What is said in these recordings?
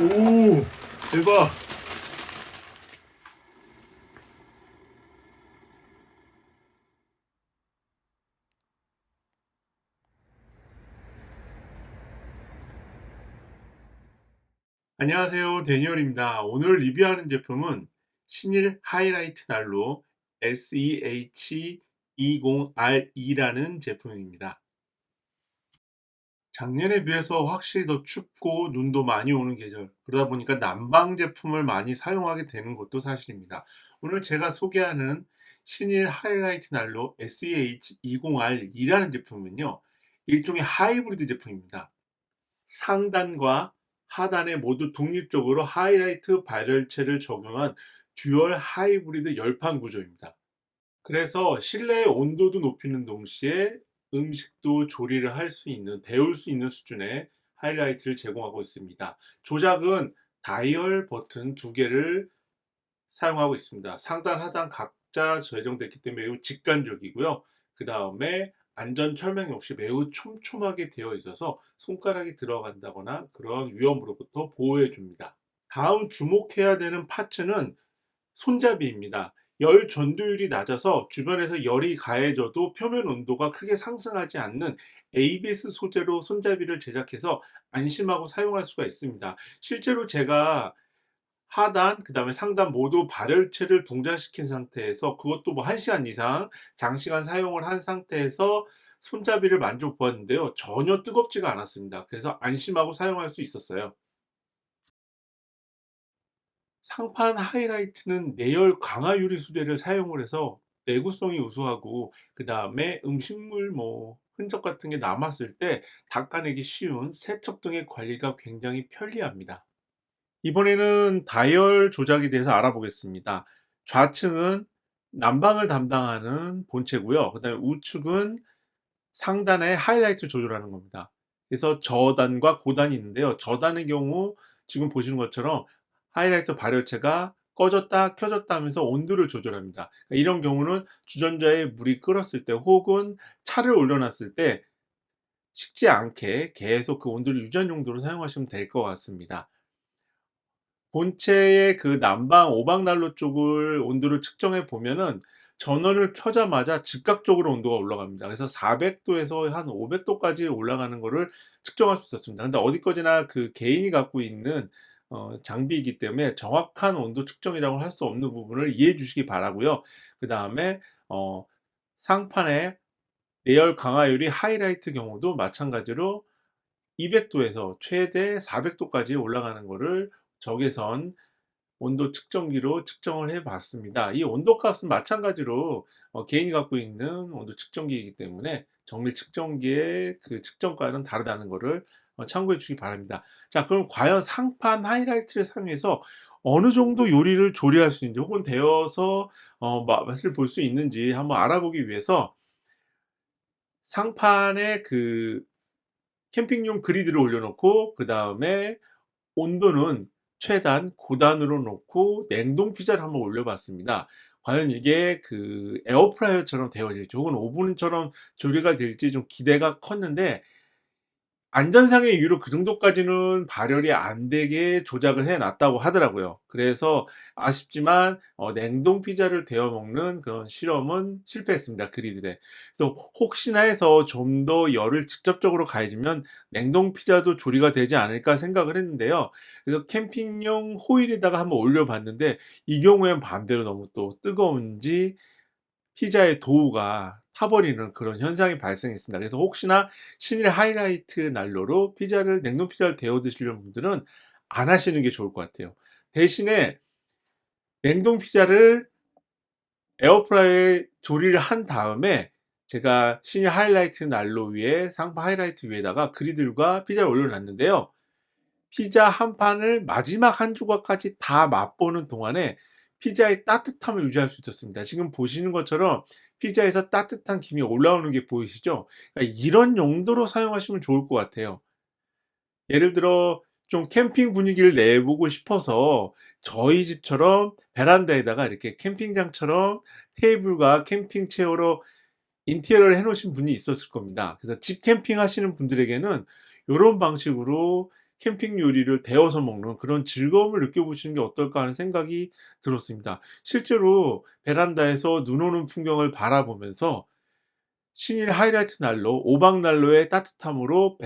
오, 대박. 안녕하세요. 데니얼입니다. 오늘 리뷰하는 제품은 신일 하이라이트 난로 SEH20RE라는 제품입니다. 작년에 비해서 확실히 더 춥고 눈도 많이 오는 계절, 그러다 보니까 난방 제품을 많이 사용하게 되는 것도 사실입니다. 오늘 제가 소개하는 신일 하이라이트 난로 SEH20R이라는 제품은요, 일종의 하이브리드 제품입니다. 상단과 하단에 모두 독립적으로 하이라이트 발열체를 적용한 듀얼 하이브리드 열판 구조입니다. 그래서 실내의 온도도 높이는 동시에 음식도 조리를 할 수 있는, 데울 수 있는 수준의 하이라이트를 제공하고 있습니다. 조작은 다이얼 버튼 두 개를 사용하고 있습니다. 상단, 하단 각자 제정됐기 때문에 매우 직관적이고요. 그 다음에 안전 철명이 없이 매우 촘촘하게 되어 있어서 손가락이 들어간다거나 그런 위험으로부터 보호해 줍니다. 다음 주목해야 되는 파츠는 손잡이입니다. 열 전도율이 낮아서 주변에서 열이 가해져도 표면 온도가 크게 상승하지 않는 ABS 소재로 손잡이를 제작해서 안심하고 사용할 수가 있습니다. 실제로 제가 하단, 그 다음에 상단 모두 발열체를 동작시킨 상태에서 그것도 뭐 1시간 이상 장시간 사용을 한 상태에서 손잡이를 만져보았는데요. 전혀 뜨겁지가 않았습니다. 그래서 안심하고 사용할 수 있었어요. 상판 하이라이트는 내열 강화 유리 소재를 사용을 해서 내구성이 우수하고 그 다음에 음식물 뭐 흔적 같은 게 남았을 때 닦아내기 쉬운 세척 등의 관리가 굉장히 편리합니다. 이번에는 다이얼 조작에 대해서 알아보겠습니다. 좌측은 난방을 담당하는 본체고요. 그 다음에 우측은 상단의 하이라이트 조절하는 겁니다. 그래서 저단과 고단이 있는데요. 저단의 경우 지금 보시는 것처럼 하이라이트 발열체가 꺼졌다 켜졌다 하면서 온도를 조절합니다. 이런 경우는 주전자에 물이 끓었을 때 혹은 차를 올려놨을 때 식지 않게 계속 그 온도를 유지한 용도로 사용하시면 될 것 같습니다. 본체의 그 난방 오방 난로 쪽을 온도를 측정해 보면은 전원을 켜자마자 즉각적으로 온도가 올라갑니다. 그래서 400도에서 한 500도까지 올라가는 거를 측정할 수 있었습니다. 근데 어디까지나 그 개인이 갖고 있는 장비이기 때문에 정확한 온도 측정이라고 할 수 없는 부분을 이해해 주시기 바라고요. 그다음에 상판의 내열 강화율이 하이라이트 경우도 마찬가지로 200도에서 최대 400도까지 올라가는 거를 적외선 온도 측정기로 측정을 해 봤습니다. 이 온도값은 마찬가지로 개인이 갖고 있는 온도 측정기이기 때문에 정밀 측정기의 그 측정가는 다르다는 것을 참고해 주시기 바랍니다. 자, 그럼 과연 상판 하이라이트를 사용해서 어느 정도 요리를 조리할 수 있는지 혹은 데워서 맛을 볼 수 있는지 한번 알아보기 위해서 상판에 그 캠핑용 그리드를 올려놓고 그 다음에 온도는 최단 고단으로 놓고 냉동 피자를 한번 올려봤습니다. 과연 이게 그 에어프라이어처럼 데워질지 혹은 오븐처럼 조리가 될지 좀 기대가 컸는데 안전상의 이유로 그 정도까지는 발열이 안 되게 조작을 해 놨다고 하더라고요. 그래서 아쉽지만 냉동 피자를 데워 먹는 그런 실험은 실패했습니다, 그리들에. 그래서 혹시나 해서 좀 더 열을 직접적으로 가해지면 냉동 피자도 조리가 되지 않을까 생각을 했는데요. 그래서 캠핑용 호일에다가 한번 올려 봤는데 이 경우엔 반대로 너무 또 뜨거운지 피자의 도우가 타버리는 그런 현상이 발생했습니다. 그래서 혹시나 신일 하이라이트 난로로 냉동 피자를 데워 드시려는 분들은 안 하시는 게 좋을 것 같아요. 대신에 냉동 피자를 에어프라이어에 조리를 한 다음에 제가 신일 하이라이트 난로 위에 상파 하이라이트 위에다가 그리들과 피자를 올려놨는데요. 피자 한 판을 마지막 한 조각까지 다 맛보는 동안에 피자의 따뜻함을 유지할 수 있었습니다. 지금 보시는 것처럼 피자에서 따뜻한 김이 올라오는 게 보이시죠? 그러니까 이런 용도로 사용하시면 좋을 것 같아요. 예를 들어 좀 캠핑 분위기를 내보고 싶어서 저희 집처럼 베란다에다가 이렇게 캠핑장처럼 테이블과 캠핑 체어로 인테리어를 해 놓으신 분이 있었을 겁니다. 그래서 집 캠핑 하시는 분들에게는 요런 방식으로 캠핑 요리를 데워서 먹는 그런 즐거움을 느껴보시는 게 어떨까 하는 생각이 들었습니다. 실제로 베란다에서 눈 오는 풍경을 바라보면서 신일 하이라이트 난로, 오박 난로의 따뜻함으로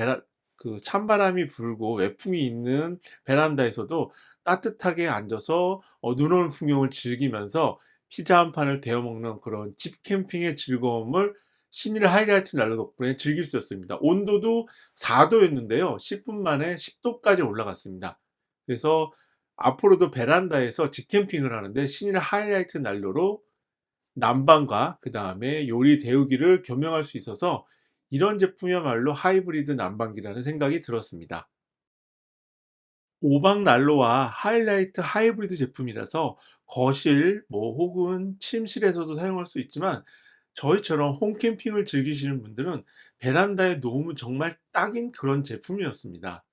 그 찬바람이 불고 외풍이 있는 베란다에서도 따뜻하게 앉아서 눈 오는 풍경을 즐기면서 피자 한 판을 데워 먹는 그런 집 캠핑의 즐거움을 신일 하이라이트 난로 덕분에 즐길 수 있었습니다. 온도도 4도였는데요. 10분 만에 10도까지 올라갔습니다. 그래서 앞으로도 베란다에서 집 캠핑을 하는데 신일 하이라이트 난로로 난방과 그다음에 요리 데우기를 겸용할 수 있어서 이런 제품이야말로 하이브리드 난방기라는 생각이 들었습니다. 오박 난로와 하이라이트 하이브리드 제품이라서 거실 혹은 침실에서도 사용할 수 있지만 저희처럼 홈캠핑을 즐기시는 분들은 베란다에 놓으면 정말 딱인 그런 제품이었습니다.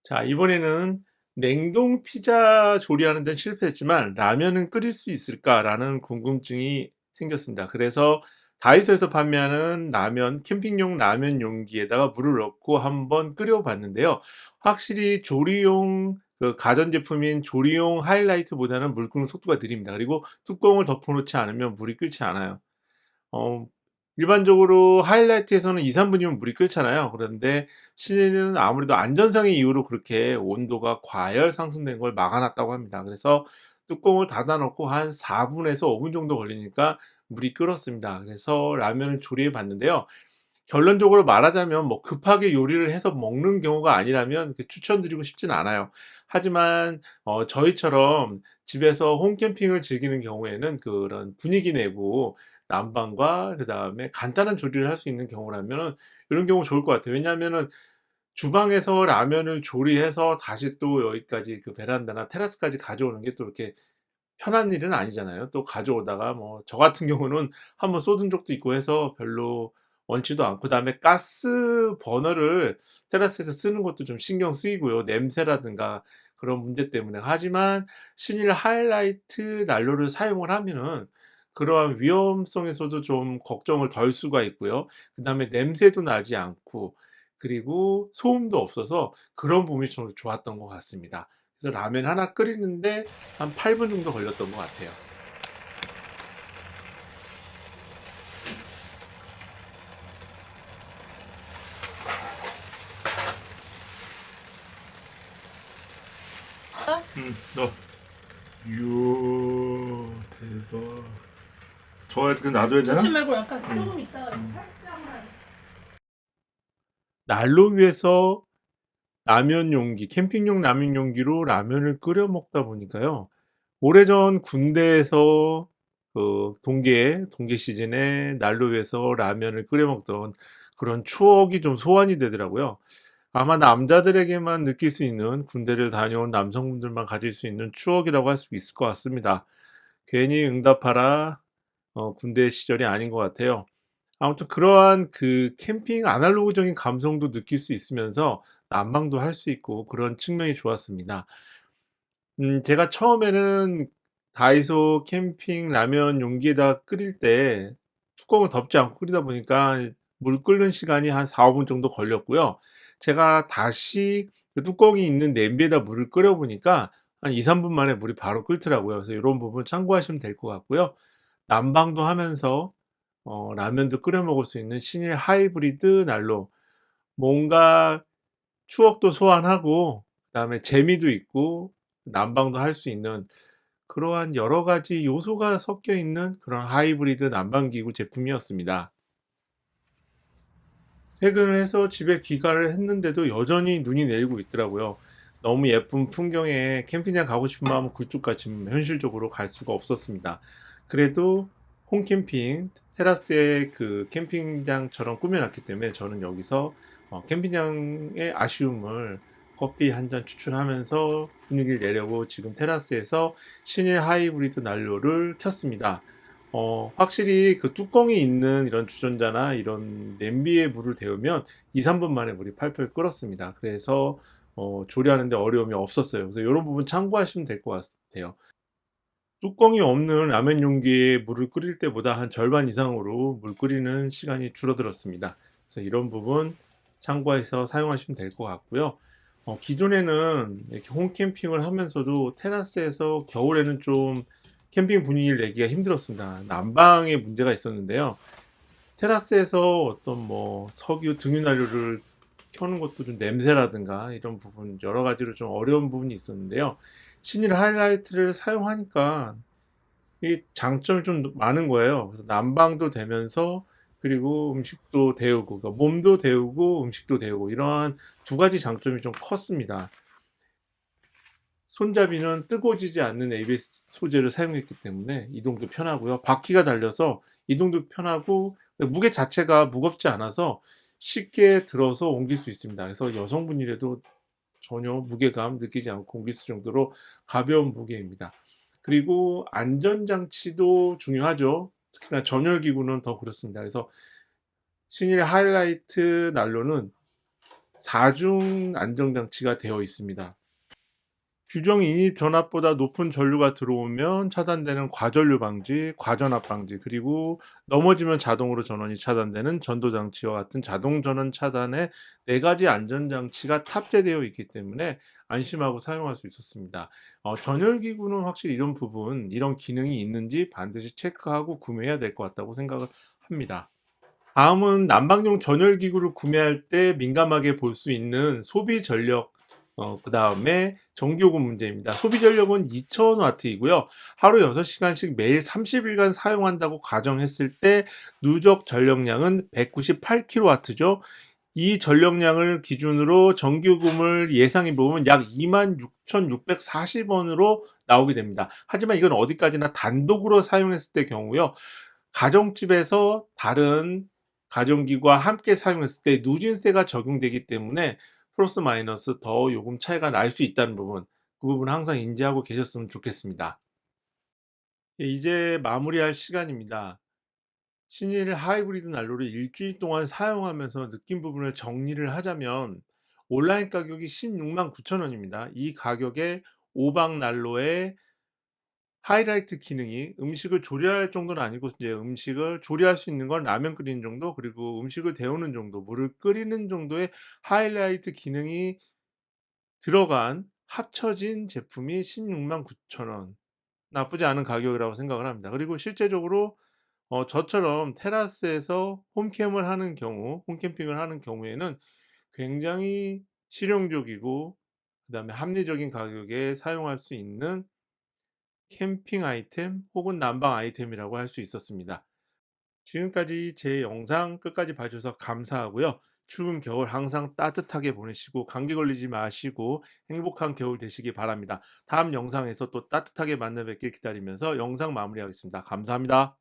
자, 이번에는 냉동 피자 조리하는 데는 실패했지만 라면은 끓일 수 있을까라는 궁금증이 생겼습니다. 그래서 다이소에서 판매하는 라면, 캠핑용 라면 용기에다가 물을 넣고 한번 끓여 봤는데요. 확실히 조리용 가전제품인 조리용 하이라이트보다는 물 끓는 속도가 느립니다. 그리고 뚜껑을 덮어놓지 않으면 물이 끓지 않아요. 어 일반적으로 하이라이트에서는 2-3 분이면 물이 끓잖아요. 그런데 실내는 아무래도 안전상의 이유로 그렇게 온도가 과열 상승된 걸 막아 놨다고 합니다. 그래서 뚜껑을 닫아 놓고 한 4 분에서 5분 정도 걸리니까 물이 끓었습니다. 그래서 라면을 조리해 봤는데요. 결론적으로 말하자면 급하게 요리를 해서 먹는 경우가 아니라면 추천드리고 싶진 않아요. 하지만 저희처럼 집에서 홈캠핑을 즐기는 경우에는 그런 분위기 내고 난방과 그다음에 간단한 조리를 할 수 있는 경우라면은 이런 경우 좋을 것 같아요. 왜냐하면은 주방에서 라면을 조리해서 다시 또 여기까지 그 베란다나 테라스까지 가져오는 게 또 이렇게 편한 일은 아니잖아요. 또 가져오다가 저 같은 경우는 한번 쏟은 적도 있고 해서 별로 원치도 않고, 그다음에 가스 버너를 테라스에서 쓰는 것도 좀 신경 쓰이고요. 냄새라든가 그런 문제 때문에. 하지만 신일 하이라이트 난로를 사용을 하면은 그러한 위험성에서도 좀 걱정을 덜 수가 있고요. 그다음에 냄새도 나지 않고 그리고 소음도 없어서 그런 부분이 좀 좋았던 것 같습니다. 그래서 라면 하나 끓이는데 한 8분 정도 걸렸던 것 같아요. 너. 이야, 대박. 저한테 놔둬야 되나? 넣지 말고 약간 조금 있다가 살짝만. 난로 위에서 라면 용기, 캠핑용 라면 용기로 라면을 끓여 먹다 보니까요. 오래전 군대에서 동계 시즌에 난로 위에서 라면을 끓여 먹던 그런 추억이 좀 소환이 되더라고요. 아마 남자들에게만 느낄 수 있는, 군대를 다녀온 남성분들만 가질 수 있는 추억이라고 할 수 있을 것 같습니다. 괜히 응답하라 군대 시절이 아닌 것 같아요. 아무튼 그러한 그 캠핑 아날로그적인 감성도 느낄 수 있으면서 난방도 할 수 있고 그런 측면이 좋았습니다. 제가 처음에는 다이소 캠핑 라면 용기에다 끓일 때 뚜껑을 덮지 않고 끓이다 보니까 물 끓는 시간이 한 4-5분 정도 걸렸고요. 제가 다시 그 뚜껑이 있는 냄비에다 물을 끓여 보니까 한 2-3분 만에 물이 바로 끓더라고요. 그래서 요런 부분 참고하시면 될 것 같고요. 난방도 하면서 라면도 끓여 먹을 수 있는 신일 하이브리드 난로, 뭔가 추억도 소환하고 그다음에 재미도 있고 난방도 할 수 있는 그러한 여러 가지 요소가 섞여 있는 그런 하이브리드 난방기구 제품이었습니다. 퇴근을 해서 집에 귀가를 했는데도 여전히 눈이 내리고 있더라고요. 너무 예쁜 풍경에 캠핑장 가고 싶은 마음은 굴뚝같이 현실적으로 갈 수가 없었습니다. 그래도 홈캠핑, 테라스에 그 캠핑장처럼 꾸며놨기 때문에 저는 여기서 캠핑장의 아쉬움을 커피 한 잔 추출하면서 분위기를 내려고 지금 테라스에서 신일 하이브리드 난로를 켰습니다. 확실히 그 뚜껑이 있는 이런 주전자나 이런 냄비에 물을 데우면 2-3분 만에 물이 팔팔 끓었습니다. 그래서 조리하는 데 어려움이 없었어요. 그래서 요런 부분 참고하시면 될 것 같아요. 뚜껑이 없는 라면 용기에 물을 끓일 때보다 한 절반 이상으로 물 끓이는 시간이 줄어들었습니다. 그래서 이런 부분 참고해서 사용하시면 될 것 같고요. 기존에는 이렇게 홈캠핑을 하면서도 테라스에서 겨울에는 좀 캠핑 분위기를 내기가 힘들었습니다. 난방에 문제가 있었는데요. 테라스에서 어떤 뭐 석유, 등유난로를 켜는 것도 좀 냄새라든가 이런 부분 여러 가지로 좀 어려운 부분이 있었는데요. 신일 하이라이트를 사용하니까 이 장점이 좀 많은 거예요. 그래서 난방도 되면서 그리고 음식도 데우고, 그러니까 몸도 데우고 음식도 데우고 이러한 두 가지 장점이 좀 컸습니다. 손잡이는 뜨거워지지 않는 ABS 소재를 사용했기 때문에 이동도 편하고요. 바퀴가 달려서 이동도 편하고 무게 자체가 무겁지 않아서 쉽게 들어서 옮길 수 있습니다. 그래서 여성분이라도 전혀 무게감 느끼지 않고 옮길 수 정도로 가벼운 무게입니다. 그리고 안전장치도 중요하죠. 특히나 전열기구는 더 그렇습니다. 그래서 신일 하이라이트 난로는 4중 안전장치가 되어 있습니다. 규정 인입 전압보다 높은 전류가 들어오면 차단되는 과전류 방지, 과전압 방지, 그리고 넘어지면 자동으로 전원이 차단되는 전도 장치와 같은 자동 전원 차단의 네 가지 안전 장치가 탑재되어 있기 때문에 안심하고 사용할 수 있었습니다. 전열 기구는 확실히 이런 부분, 이런 기능이 있는지 반드시 체크하고 구매해야 될 것 같다고 생각을 합니다. 다음은 난방용 전열 기구를 구매할 때 민감하게 볼 수 있는 소비 전력, 그다음에 전기요금 문제입니다. 소비 전력은 2000W이고요. 하루 6시간씩 매일 30일간 사용한다고 가정했을 때 누적 전력량은 198kW죠. 이 전력량을 기준으로 전기요금을 예상해 보면 약 26,640원으로 나오게 됩니다. 하지만 이건 어디까지나 단독으로 사용했을 때 경우요. 가정집에서 다른 가전기구와 함께 사용했을 때 누진세가 적용되기 때문에 플러스 마이너스 더 요금 차이가 날 수 있다는 부분, 그 부분 항상 인지하고 계셨으면 좋겠습니다. 예, 이제 마무리할 시간입니다. 신일 하이브리드 난로를 일주일 동안 사용하면서 느낀 부분을 정리를 하자면 온라인 가격이 16만 9천 원입니다. 이 가격에 오박 난로에 하이라이트 기능이 음식을 조리할 정도는 아니고 이제 음식을 조리할 수 있는 건 라면 끓이는 정도, 그리고 음식을 데우는 정도, 물을 끓이는 정도의 하이라이트 기능이 들어간 합쳐진 제품이 16만 9천 원. 나쁘지 않은 가격이라고 생각을 합니다. 그리고 실제적으로 저처럼 테라스에서 홈캠을 하는 경우, 홈캠핑을 하는 경우에는 굉장히 실용적이고 그다음에 합리적인 가격에 사용할 수 있는 캠핑 아이템 혹은 난방 아이템이라고 할 수 있었습니다. 지금까지 제 영상 끝까지 봐주셔서 감사하고요. 추운 겨울 항상 따뜻하게 보내시고 감기 걸리지 마시고 행복한 겨울 되시기 바랍니다. 다음 영상에서 또 따뜻하게 만나 뵙길 기다리면서 영상 마무리하겠습니다. 감사합니다.